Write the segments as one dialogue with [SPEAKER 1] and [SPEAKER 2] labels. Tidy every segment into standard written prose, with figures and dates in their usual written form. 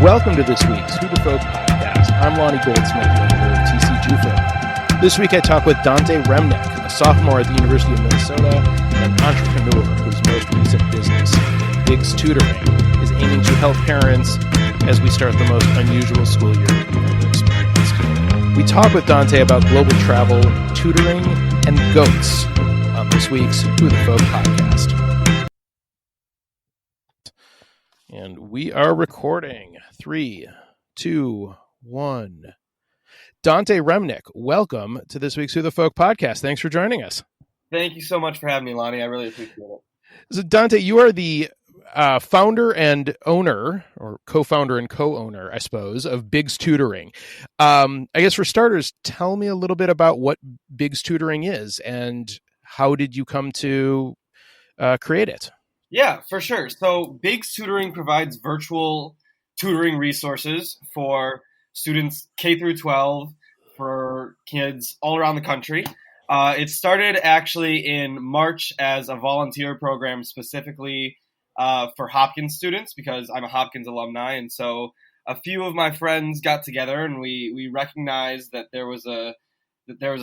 [SPEAKER 1] Welcome to this week's Who the Folk podcast. I'm Lonnie Goldsmith, the editor of TCG Folk. This week I talk with Dante Reminick, a sophomore at the University of Minnesota and an entrepreneur whose most recent business, Big's Tutoring, is aiming to help parents as we start the most unusual school year we've ever experienced. We talk with Dante about global travel, tutoring, and goats on this week's Who the Folk podcast. And we are recording. 3, 2, 1. Dante Reminick, welcome to this week's Who the Folk podcast. Thanks for joining us.
[SPEAKER 2] Thank you so much for having me, Lonnie. I really appreciate it.
[SPEAKER 1] So, Dante, you are the founder and owner, or co-founder and co-owner, I suppose, of Big's Tutoring. I guess for starters, tell me a little bit about what Big's Tutoring is and how did you come to create it?
[SPEAKER 2] Yeah, for sure. So Big's Tutoring provides virtual tutoring resources for students K through 12 for kids all around the country. It started actually in March as a volunteer program specifically for Hopkins students because I'm a Hopkins alumni. And so a few of my friends got together and we recognized that there was a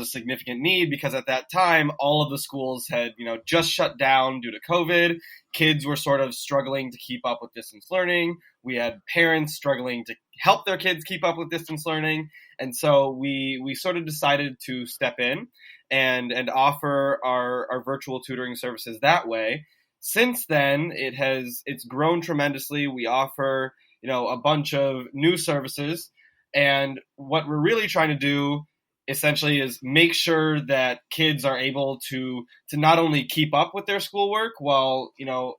[SPEAKER 2] significant need because at that time, all of the schools had, just shut down due to COVID. Kids were sort of struggling to keep up with distance learning. We had parents struggling to help their kids keep up with distance learning. And so we sort of decided to step in and offer our virtual tutoring services that way. Since then, it's grown tremendously. We offer, a bunch of new services. And what we're really trying to do essentially is make sure that kids are able to not only keep up with their schoolwork while,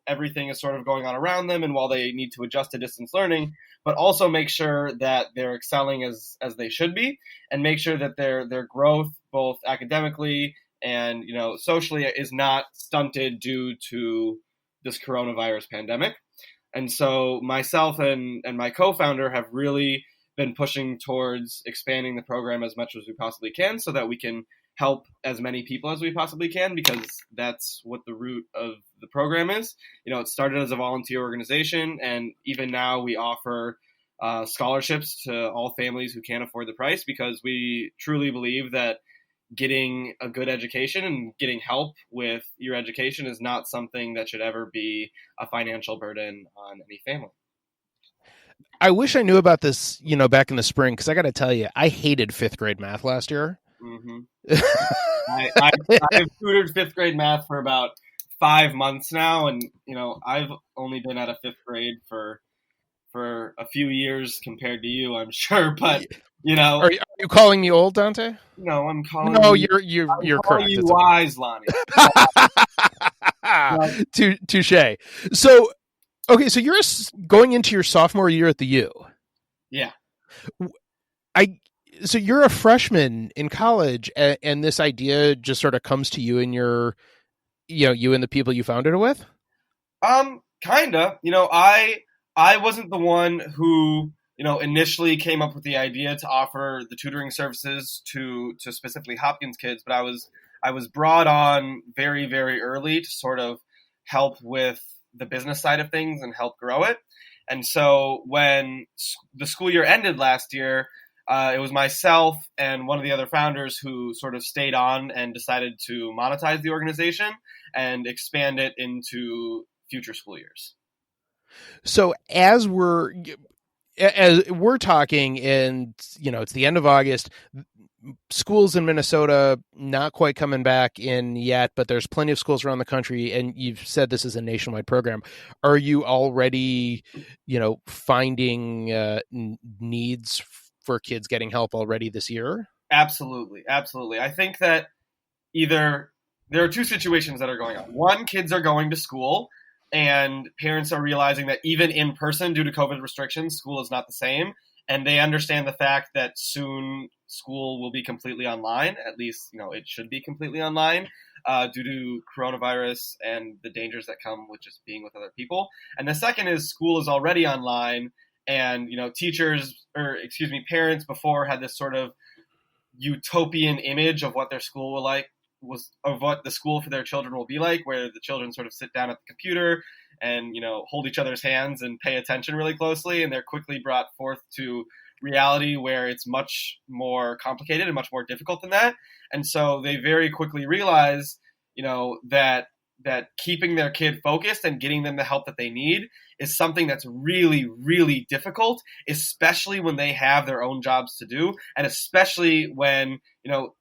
[SPEAKER 2] everything is sort of going on around them and while they need to adjust to distance learning, but also make sure that they're excelling as they should be and make sure that their growth, both academically and, socially, is not stunted due to this coronavirus pandemic. And so myself and my co-founder have really been pushing towards expanding the program as much as we possibly can so that we can help as many people as we possibly can because that's what the root of the program is. It started as a volunteer organization and even now we offer scholarships to all families who can't afford the price because we truly believe that getting a good education and getting help with your education is not something that should ever be a financial burden on any family.
[SPEAKER 1] I wish I knew about this, back in the spring, because I got to tell you, I hated fifth grade math last year.
[SPEAKER 2] Mm-hmm. I've tutored fifth grade math for about 5 months now, and I've only been out of fifth grade for a few years compared to you, I'm sure. But
[SPEAKER 1] are you calling me old, Dante?
[SPEAKER 2] No, I'm calling.
[SPEAKER 1] No,
[SPEAKER 2] you're
[SPEAKER 1] correct.
[SPEAKER 2] You wise, Lonnie.
[SPEAKER 1] Touche. So. Okay, so you're going into your sophomore year at the U.
[SPEAKER 2] Yeah.
[SPEAKER 1] So you're a freshman in college, and this idea just sort of comes to you and you and the people you founded it with?
[SPEAKER 2] Kinda. I wasn't the one who, initially came up with the idea to offer the tutoring services to specifically Hopkins kids, but I was brought on very, very early to sort of help with the business side of things and help grow it. And so when the school year ended last year, it was myself and one of the other founders who sort of stayed on and decided to monetize the organization and expand it into future school years.
[SPEAKER 1] So as we're talking and, it's the end of August, schools in Minnesota not quite coming back in yet, but there's plenty of schools around the country, and you've said this is a nationwide program. Are you already, finding needs for kids getting help already this year?
[SPEAKER 2] Absolutely. I think that either there are two situations that are going on. One, kids are going to school, and parents are realizing that even in person, due to COVID restrictions, school is not the same. And they understand the fact that soon school will be completely online. At least, it should be completely online due to coronavirus and the dangers that come with just being with other people. And the second is school is already online and, parents before had this sort of utopian image of what their school of what the school for their children will be like, where the children sort of sit down at the computer and hold each other's hands and pay attention really closely, and they're quickly brought forth to reality where it's much more complicated and much more difficult than that. And so they very quickly realize that keeping their kid focused and getting them the help that they need is something that's really, really difficult, especially when they have their own jobs to do, and especially when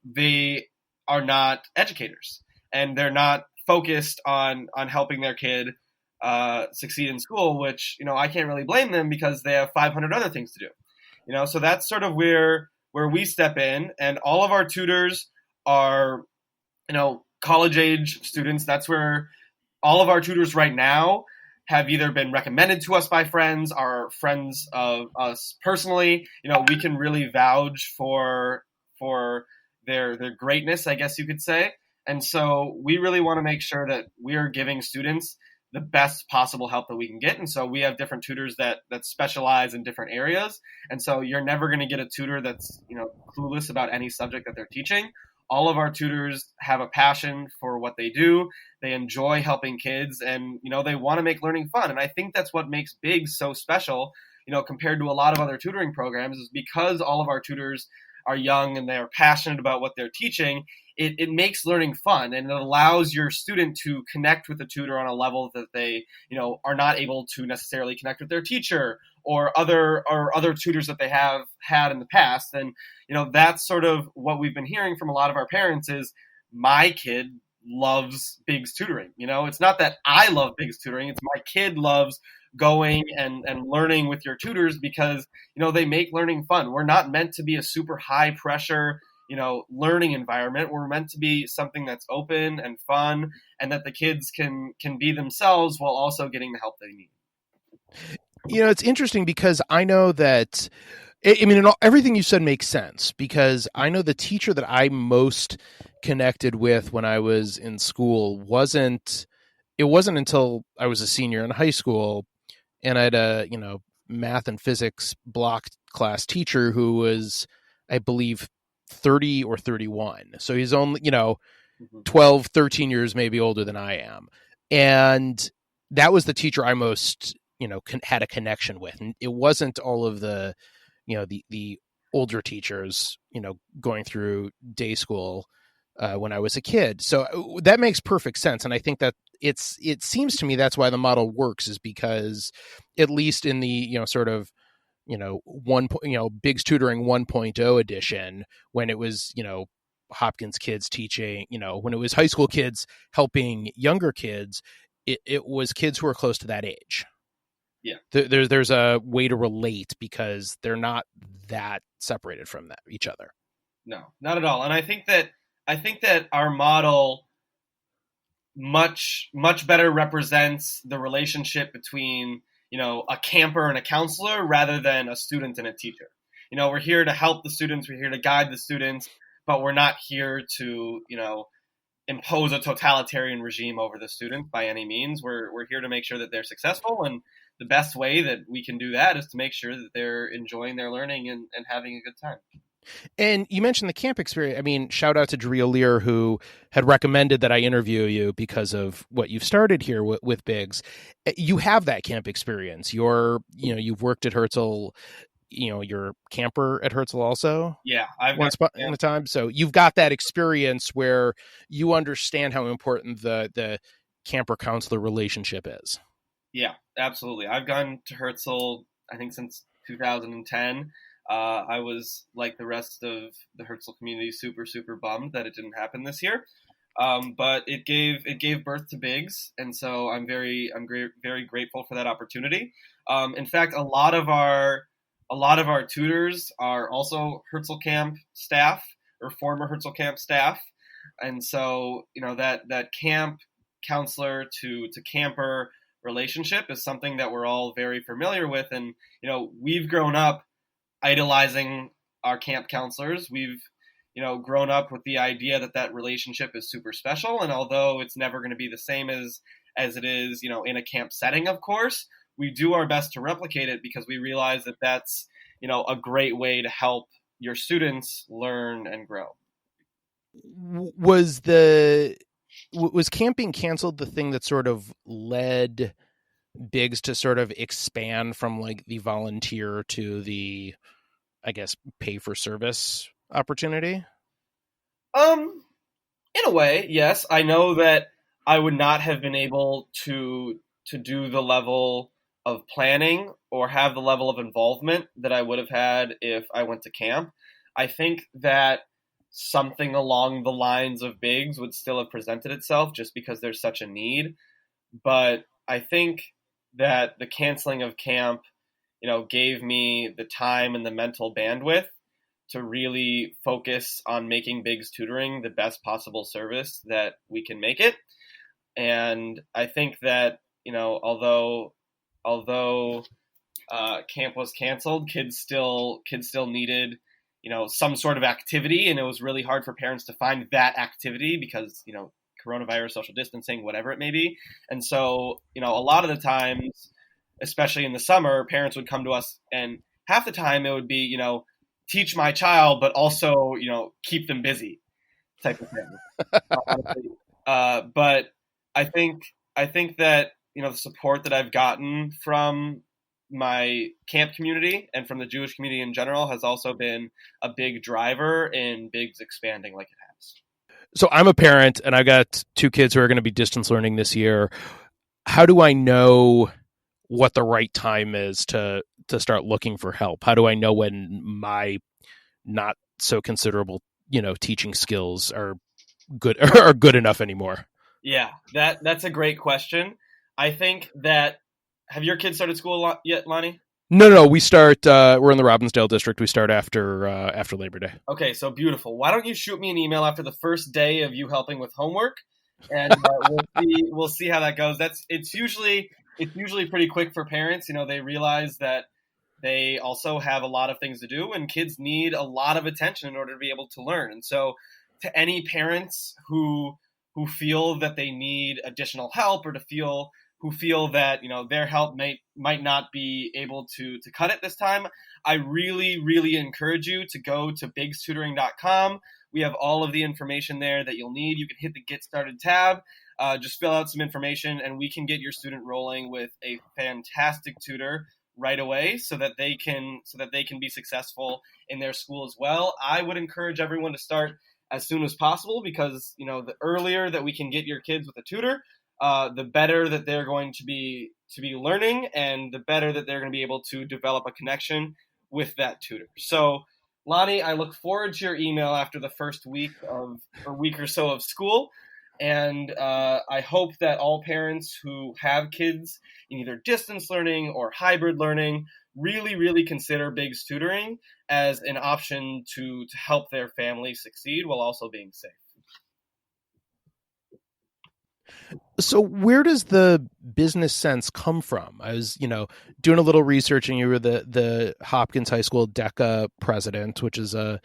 [SPEAKER 2] they are not educators and they're not focused on helping their kid succeed in school, which I can't really blame them because they have 500 other things to do. So that's sort of where we step in, and all of our tutors are college age students. That's where all of our tutors right now have either been recommended to us by friends, are friends of us personally. We can really vouch for their greatness, I guess you could say. And so we really want to make sure that we are giving students the best possible help that we can get. And so we have different tutors that specialize in different areas. And so you're never going to get a tutor that's clueless about any subject that they're teaching. All of our tutors have a passion for what they do. They enjoy helping kids, and they want to make learning fun. And I think that's what makes Biggs so special, compared to a lot of other tutoring programs, is because all of our tutors are young and they're passionate about what they're teaching. It makes learning fun, and it allows your student to connect with the tutor on a level that they are not able to necessarily connect with their teacher or other tutors that they have had in the past. And that's sort of what we've been hearing from a lot of our parents is, my kid loves Biggs tutoring. It's not that I love Biggs tutoring, it's my kid loves going and learning with your tutors because they make learning fun. We're not meant to be a super high pressure learning environment. We're meant to be something that's open and fun, and that the kids can be themselves while also getting the help they need.
[SPEAKER 1] It's interesting because I know that, everything you said makes sense, because I know the teacher that I most connected with when I was in school wasn't until I was a senior in high school, and I had a, math and physics block class teacher who was, I believe, 30 or 31. So he's only, 12, 13 years maybe older than I am. And that was the teacher I most, had a connection with. And it wasn't all of the, the older teachers, going through day school when I was a kid. So that makes perfect sense. And I think that it seems to me that's why the model works, is because at least in the, sort of, Biggs Tutoring 1.0 edition, when it was, Hopkins kids teaching, when it was high school kids helping younger kids, it was kids who are close to that age.
[SPEAKER 2] Yeah.
[SPEAKER 1] There's a way to relate because they're not that separated from each other.
[SPEAKER 2] No, not at all. And I think that our model much better represents the relationship between a camper and a counselor rather than a student and a teacher. We're here to help the students, we're here to guide the students, but we're not here to impose a totalitarian regime over the student by any means. We're here to make sure that they're successful, and the best way that we can do that is to make sure that they're enjoying their learning and having a good time.
[SPEAKER 1] And you mentioned the camp experience. I mean, shout out to Drea Lear, who had recommended that I interview you because of what you've started here with Biggs. You have that camp experience. You've worked at Herzl. You're camper at Herzl also.
[SPEAKER 2] Yeah,
[SPEAKER 1] in a time. So you've got that experience where you understand how important the camper counselor relationship is.
[SPEAKER 2] Yeah, absolutely. I've gone to Herzl, I think, since 2010. I was, like the rest of the Herzl community, super, super bummed that it didn't happen this year. But it gave birth to Biggs, and so I'm very grateful for that opportunity. In fact, a lot of our tutors are also Herzl Camp staff or former Herzl Camp staff, and so that camp counselor to camper relationship is something that we're all very familiar with, and we've grown up idolizing our camp counselors. We've grown up with the idea that relationship is super special, and although it's never going to be the same as it is in a camp setting, of course, we do our best to replicate it because we realize that that's a great way to help your students learn and grow.
[SPEAKER 1] Was camping canceled the thing that sort of led Biggs to sort of expand from like the volunteer to the, I guess, pay for service opportunity?
[SPEAKER 2] In a way, yes. I know that I would not have been able to do the level of planning or have the level of involvement that I would have had if I went to camp. I think that something along the lines of Biggs would still have presented itself just because there's such a need. But I think that the canceling of camp, gave me the time and the mental bandwidth to really focus on making Biggs tutoring the best possible service that we can make it. And I think that, although camp was canceled, kids still needed, some sort of activity, and it was really hard for parents to find that activity because, coronavirus, social distancing, whatever it may be. And so, a lot of the times, especially in the summer, parents would come to us, and half the time it would be, teach my child, but also, keep them busy type of thing. Honestly. But I think that, the support that I've gotten from my camp community and from the Jewish community in general has also been a big driver in Biggs expanding like it has.
[SPEAKER 1] So I'm a parent and I've got two kids who are going to be distance learning this year. How do I know what the right time is to start looking for help? How do I know when my not so considerable, teaching skills are good enough anymore?
[SPEAKER 2] Yeah, that's a great question. I think that have your kids started school yet, Lonnie?
[SPEAKER 1] No. We start. We're in the Robbinsdale district. We start after Labor Day.
[SPEAKER 2] Okay, so beautiful. Why don't you shoot me an email after the first day of you helping with homework, and we'll see how that goes. It's usually pretty quick for parents. They realize that they also have a lot of things to do, and kids need a lot of attention in order to be able to learn. And so, to any parents who feel that they need additional help, or who feel that their help might not be able to cut it this time, I really, really encourage you to go to bigstutoring.com. We have all of the information there that you'll need. You can hit the Get Started tab, just fill out some information, and we can get your student rolling with a fantastic tutor right away so that they can be successful in their school as well. I would encourage everyone to start as soon as possible because the earlier that we can get your kids with a tutor, the better that they're going to be learning, and the better that they're going to be able to develop a connection with that tutor. So, Lonnie, I look forward to your email after the first week or so of school. And I hope that all parents who have kids in either distance learning or hybrid learning really, really consider Biggs tutoring as an option to help their family succeed while also being safe.
[SPEAKER 1] So where does the business sense come from? I was, doing a little research, and you were the Hopkins High School DECA president, which is a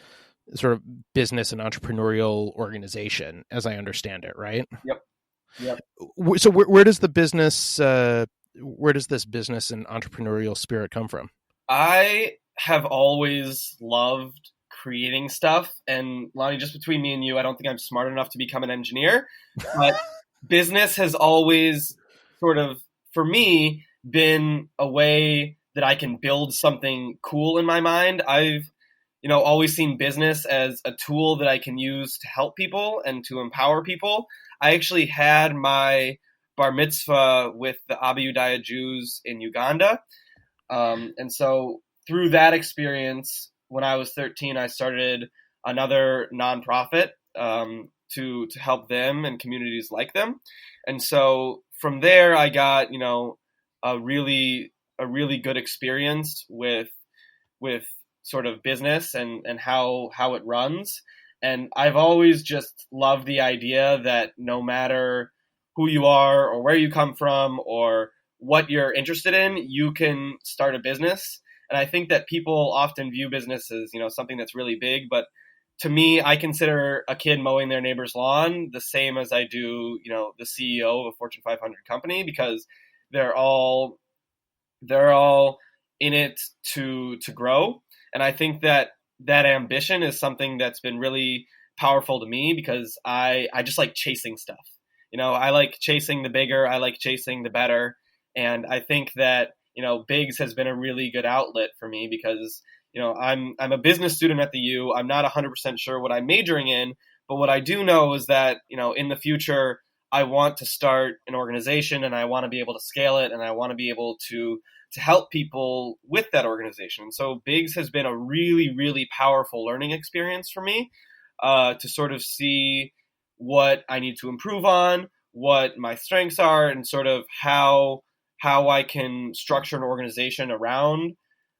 [SPEAKER 1] sort of business and entrepreneurial organization, as I understand it, right?
[SPEAKER 2] Yep.
[SPEAKER 1] So where does the business, where does this business and entrepreneurial spirit come from?
[SPEAKER 2] I have always loved creating stuff, and Lonnie, just between me and you, I don't think I'm smart enough to become an engineer, but business has always sort of, for me, been a way that I can build something cool in my mind. I've always seen business as a tool that I can use to help people and to empower people. I actually had my bar mitzvah with the Abiyudaya Jews in Uganda. And so through that experience, when I was 13, I started another nonprofit to help them and communities like them. And so from there, I got, a really good experience with sort of business and how it runs. And I've always just loved the idea that no matter who you are or where you come from or what you're interested in, you can start a business. And I think that people often view business as, something that's really big. But to me, I consider a kid mowing their neighbor's lawn the same as I do, the CEO of a Fortune 500 company, because they're all in it to grow. And I think that ambition is something that's been really powerful to me because I just like chasing stuff. I like chasing the bigger, I like chasing the better. And I think that, Biggs has been a really good outlet for me because, I'm a business student at the U. I'm not 100% sure what I'm majoring in, but what I do know is that, in the future, I want to start an organization and I want to be able to scale it and I want to be able to help people with that organization. So Biggs has been a really, really powerful learning experience for me, to sort of see what I need to improve on, what my strengths are, and sort of how I can structure an organization around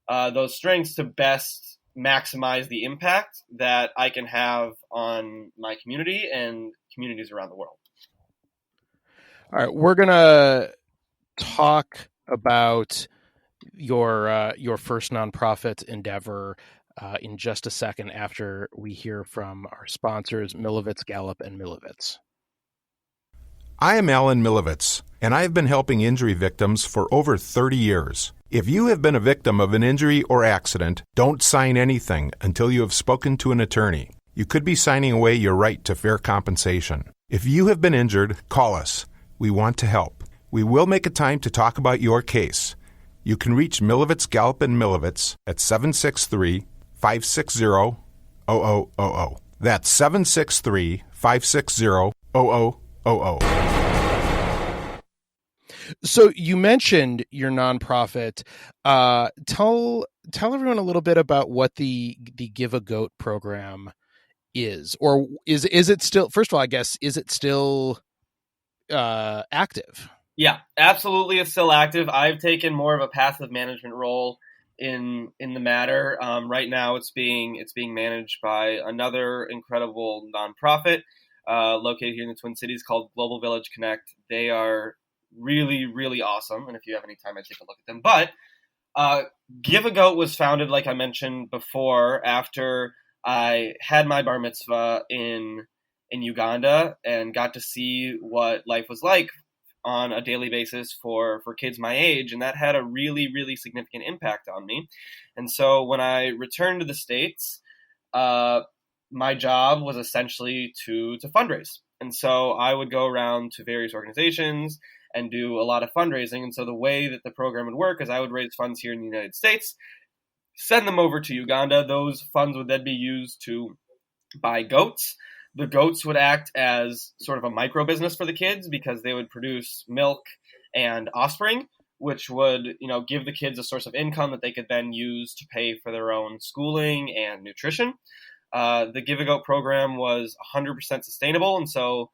[SPEAKER 2] those strengths to best maximize the impact that I can have on my community and communities around the world.
[SPEAKER 1] All right, we're gonna talk about your first nonprofit endeavor in just a second after we hear from our sponsors, Milovitz, Gallup, and Milovitz.
[SPEAKER 3] I am Alan Milovitz, and I have been helping injury victims for over 30 years. If you have been a victim of an injury or accident, don't sign anything until you have spoken to an attorney. You could be signing away your right to fair compensation. If you have been injured, call us. We want to help. We will make a time to talk about your case. You can reach Milovitz, Gallup, and Milovitz at 763-560-0000. That's 763-560-0000.
[SPEAKER 1] So you mentioned your nonprofit. Tell everyone a little bit about what the Give a Goat program is, or is it still? First of all, I guess, is it still active?
[SPEAKER 2] Yeah, absolutely, it's still active. I've taken more of a passive management role in the matter. Right now, it's being managed by another incredible nonprofit located here in the Twin Cities called Global Village Connect. They are really, really awesome, and if you have any time, I'd take a look at them. But Give a Goat was founded, like I mentioned before, after I had my bar mitzvah in Uganda and got to see what life was like on a daily basis for kids my age, and that had a really, really significant impact on me. And so when I returned to the States, my job was essentially to fundraise. And so I would go around to various organizations and do a lot of fundraising. And so the way that the program would work is I would raise funds here in the United States, send them over to Uganda. Those funds would then be used to buy goats. The goats would act as sort of a micro business for the kids because they would produce milk and offspring, which would, give the kids a source of income that they could then use to pay for their own schooling and nutrition. The Give a Goat program was 100% sustainable, and so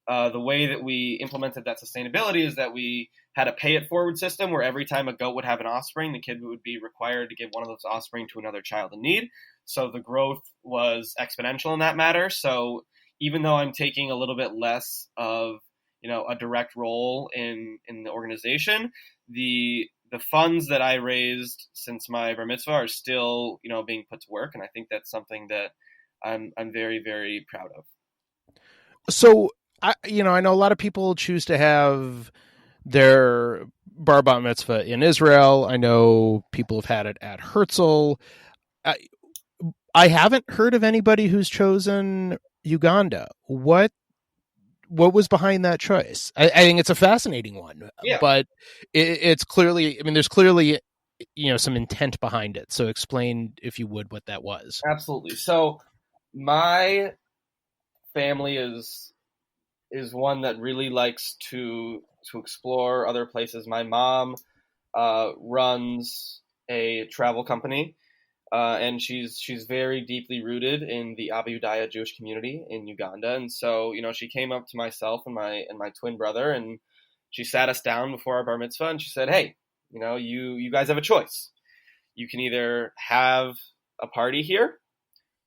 [SPEAKER 2] the way that we implemented that sustainability is that we had a pay it forward system where every time a goat would have an offspring, the kid would be required to give one of those offspring to another child in need. So the growth was exponential in that matter. So even though I'm taking a little bit less of, a direct role in the organization, the funds that I raised since my bar mitzvah are still, being put to work. And I think that's something that I'm very, very proud of.
[SPEAKER 1] So, I know a lot of people choose to have their bar mitzvah in Israel. I know people have had it at Herzl. I haven't heard of anybody who's chosen Uganda. What was behind that choice? I think it's a fascinating one, but it's clearly, there's clearly, some intent behind it. So explain, if you would, what that was.
[SPEAKER 2] Absolutely. So my family is one that really likes to explore other places. My mom runs a travel company, and she's very deeply rooted in the Abu Daya Jewish community in Uganda. And so, she came up to myself and my twin brother, and she sat us down before our bar mitzvah, and she said, "Hey, you guys have a choice. You can either have a party here,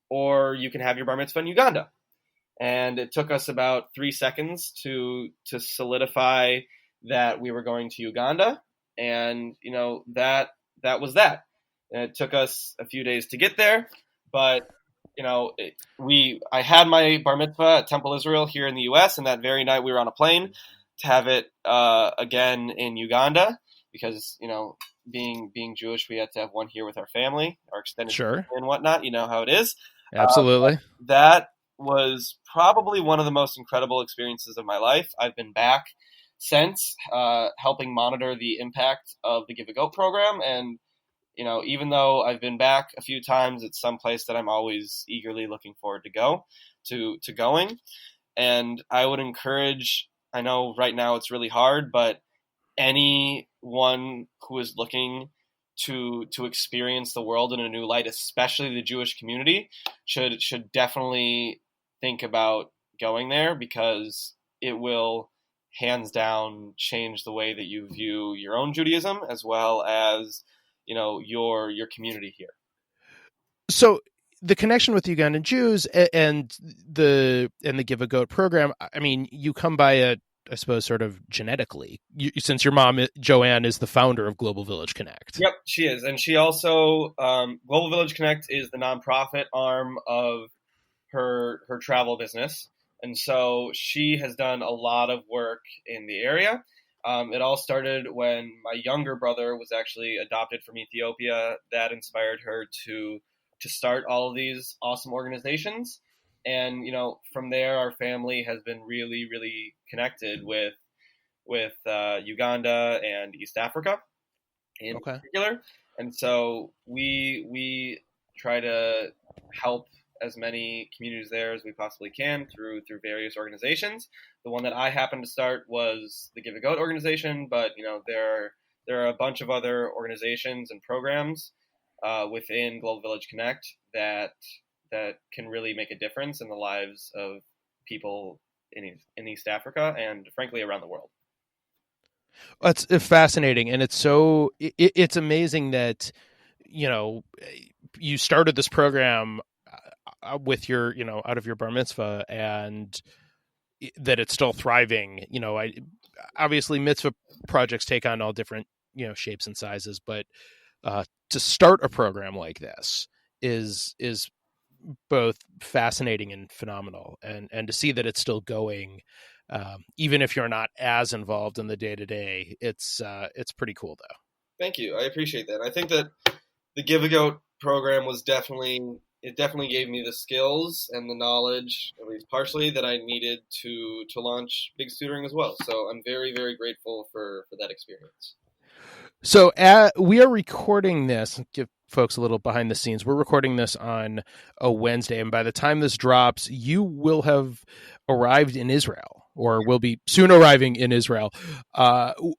[SPEAKER 2] or you can have your bar mitzvah in Uganda." And it took us about 3 seconds to solidify that we were going to Uganda. And, that was that. And it took us a few days to get there. But, I had my bar mitzvah at Temple Israel here in the U.S. And that very night we were on a plane to have it again in Uganda. Because, being Jewish, we had to have one here with our family, our extended family and whatnot. You know how it is.
[SPEAKER 1] Absolutely.
[SPEAKER 2] That was probably one of the most incredible experiences of my life. I've been back since, helping monitor the impact of the Give a Goat program. And even though I've been back a few times, it's someplace that I'm always eagerly looking forward to going. And I would encourage, I know right now it's really hard, but anyone who is looking to experience the world in a new light, especially the Jewish community, should definitely think about going there, because it will hands down change the way that you view your own Judaism, as well as your community here.
[SPEAKER 1] So the connection with the Ugandan Jews and the Give a Goat program, I mean, you come by it, I suppose, sort of genetically, since your mom, Joanne, is the founder of Global Village Connect.
[SPEAKER 2] Yep, she is. And she also, Global Village Connect is the nonprofit arm of her travel business. And so she has done a lot of work in the area. It all started when my younger brother was actually adopted from Ethiopia. That inspired her to start all of these awesome organizations. And, from there, our family has been really, really connected with Uganda and East Africa in particular. And so we try to help as many communities there as we possibly can through various organizations. The one that I happened to start was the Give a Goat organization, but there are a bunch of other organizations and programs within Global Village Connect that can really make a difference in the lives of people in East Africa and frankly around the world.
[SPEAKER 1] It's fascinating, and it's amazing that you started this program with your out of your bar mitzvah, and that it's still thriving. Obviously mitzvah projects take on all different shapes and sizes, but to start a program like this is both fascinating and phenomenal, and to see that it's still going, even if you're not as involved in the day-to-day, it's pretty cool though.
[SPEAKER 2] Thank you. I appreciate that. I think that the Give a Goat program definitely gave me the skills and the knowledge, at least partially, that I needed to launch Big's Tutoring as well. So I'm very, very grateful for that experience.
[SPEAKER 1] So we are recording this, give folks a little behind the scenes. We're recording this on a Wednesday, and by the time this drops, you will have arrived in Israel, or will be soon arriving in Israel,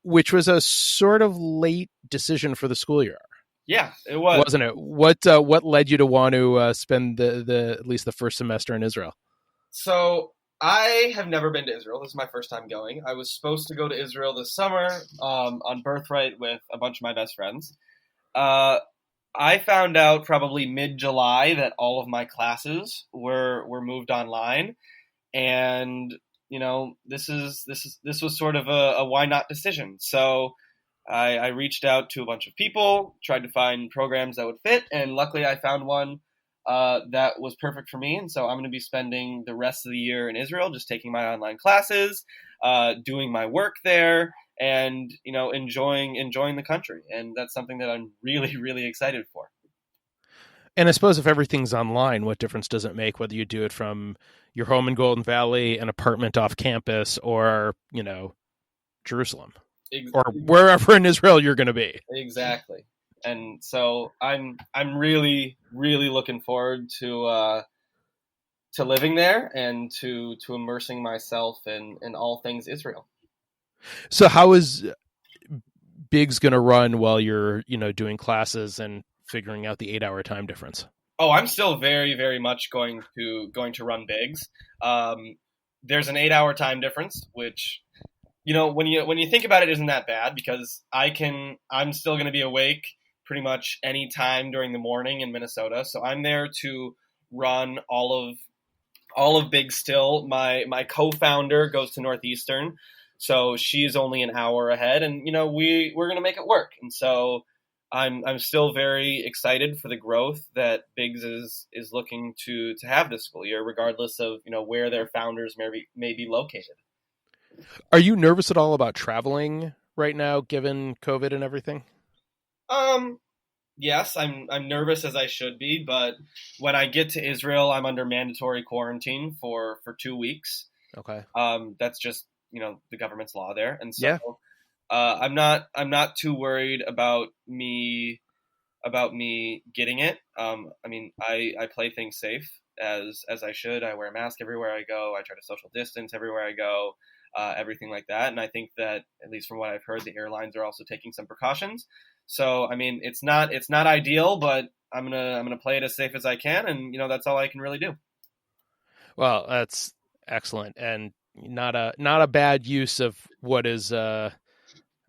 [SPEAKER 1] which was a sort of late decision for the school year.
[SPEAKER 2] Yeah, it was.
[SPEAKER 1] Wasn't it? What led you to want to spend the at least the first semester in Israel?
[SPEAKER 2] So I have never been to Israel. This is my first time going. I was supposed to go to Israel this summer on Birthright with a bunch of my best friends. I found out probably mid-July that all of my classes were moved online, and this was sort of a why not decision. So I reached out to a bunch of people, tried to find programs that would fit, and luckily I found one that was perfect for me. And so I'm going to be spending the rest of the year in Israel, just taking my online classes, doing my work there, and enjoying the country. And that's something that I'm really, really excited for.
[SPEAKER 1] And I suppose if everything's online, what difference does it make whether you do it from your home in Golden Valley, an apartment off campus, or Jerusalem, or wherever in Israel you're going to be?
[SPEAKER 2] Exactly. And so I'm really, really looking forward to living there and to immersing myself in all things Israel.
[SPEAKER 1] So how is Big's going to run while you're doing classes and figuring out the 8-hour time difference?
[SPEAKER 2] Oh, I'm still very, very much going to run Big's. There's an 8-hour time difference, which when you think about it, isn't that bad, because I'm still going to be awake pretty much any time during the morning in Minnesota. So I'm there to run all of Big still. My co-founder goes to Northeastern, so she's only an hour ahead, and we're going to make it work. And so I'm still very excited for the growth that Big's is looking to have this school year, regardless of where their founders may be located.
[SPEAKER 1] Are you nervous at all about traveling right now, given COVID and everything?
[SPEAKER 2] Yes, I'm nervous, as I should be, but when I get to Israel, I'm under mandatory quarantine for 2 weeks.
[SPEAKER 1] Okay.
[SPEAKER 2] That's just the government's law there. And so
[SPEAKER 1] Yeah.
[SPEAKER 2] I'm not too worried about me getting it. I play things safe as I should. I wear a mask everywhere I go. I try to social distance everywhere I go, everything like that. And I think that, at least from what I've heard, the airlines are also taking some precautions. So, it's not ideal, but I'm gonna play it as safe as I can, and that's all I can really do.
[SPEAKER 1] Well, that's excellent, and not a bad use of what is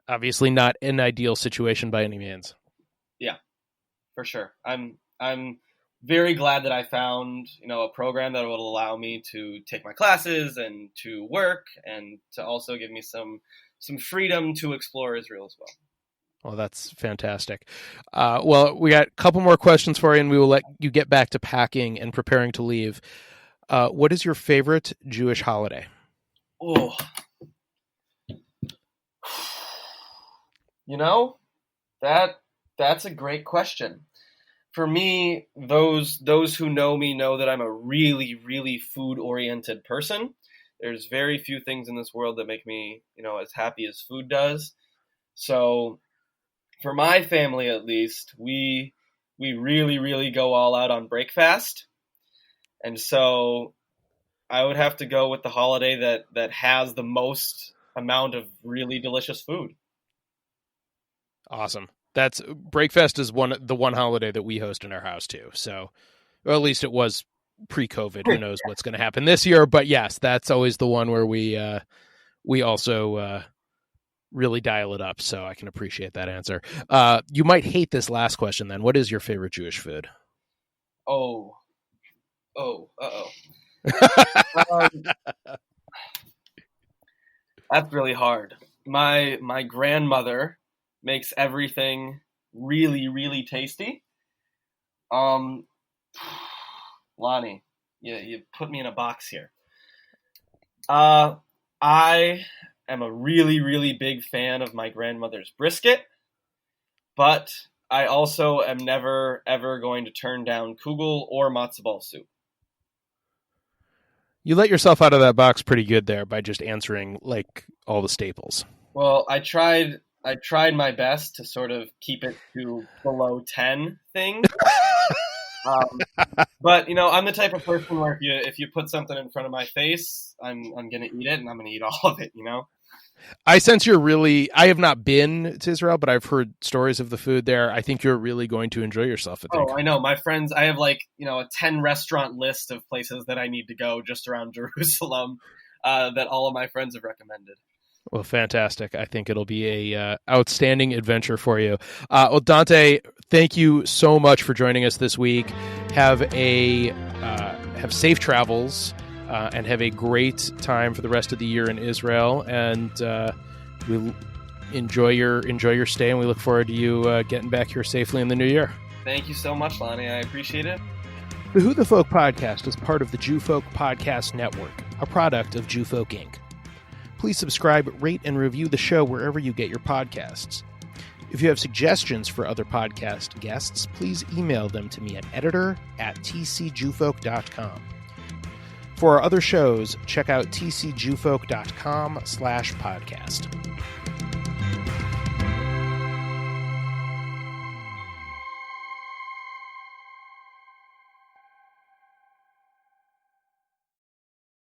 [SPEAKER 1] obviously not an ideal situation by any means.
[SPEAKER 2] Yeah, for sure. I'm very glad that I found a program that will allow me to take my classes and to work, and to also give me some freedom to explore Israel as well.
[SPEAKER 1] Well, that's fantastic. Well, we got a couple more questions for you, and we will let you get back to packing and preparing to leave. What is your favorite Jewish holiday?
[SPEAKER 2] Oh, that's a great question. For me, those who know me know that I'm a really, really food-oriented person. There's very few things in this world that make me, as happy as food does. So, for my family, at least, we really, really go all out on breakfast. And so I would have to go with the holiday that has the most amount of really delicious food.
[SPEAKER 1] Awesome. That's Breakfast is the one holiday that we host in our house too. So, or at least it was pre-COVID. Who knows what's going to happen this year? But yes, that's always the one where we also really dial it up. So I can appreciate that answer. You might hate this last question then. What is your favorite Jewish food?
[SPEAKER 2] That's really hard. My grandmother makes everything really, really tasty. Lonnie, you put me in a box here. I am a really, really big fan of my grandmother's brisket, but I also am never, ever going to turn down kugel or matzo ball soup.
[SPEAKER 1] You let yourself out of that box pretty good there by just answering like all the staples.
[SPEAKER 2] Well, I tried my best to sort of keep it to below 10 things. But I'm the type of person where if you put something in front of my face, I'm gonna eat it, and I'm gonna eat all of it.
[SPEAKER 1] I sense I have not been to Israel, but I've heard stories of the food there. I think you're really going to enjoy yourself.
[SPEAKER 2] I know. My friends, I have a 10 restaurant list of places that I need to go just around Jerusalem that all of my friends have recommended.
[SPEAKER 1] Well, fantastic. I think it'll be a outstanding adventure for you. Well, Dante, thank you so much for joining us this week. Have safe travels. And have a great time for the rest of the year in Israel. And we'll enjoy your stay, and we look forward to you getting back here safely in the new year.
[SPEAKER 2] Thank you so much, Lonnie. I appreciate it.
[SPEAKER 1] The Who the Folk podcast is part of the Jew Folk Podcast Network, a product of Jew Folk Inc. Please subscribe, rate, and review the show wherever you get your podcasts. If you have suggestions for other podcast guests, please email them to me at editor@tcjewfolk.com. For our other shows, check out tcjewfolk.com/podcast.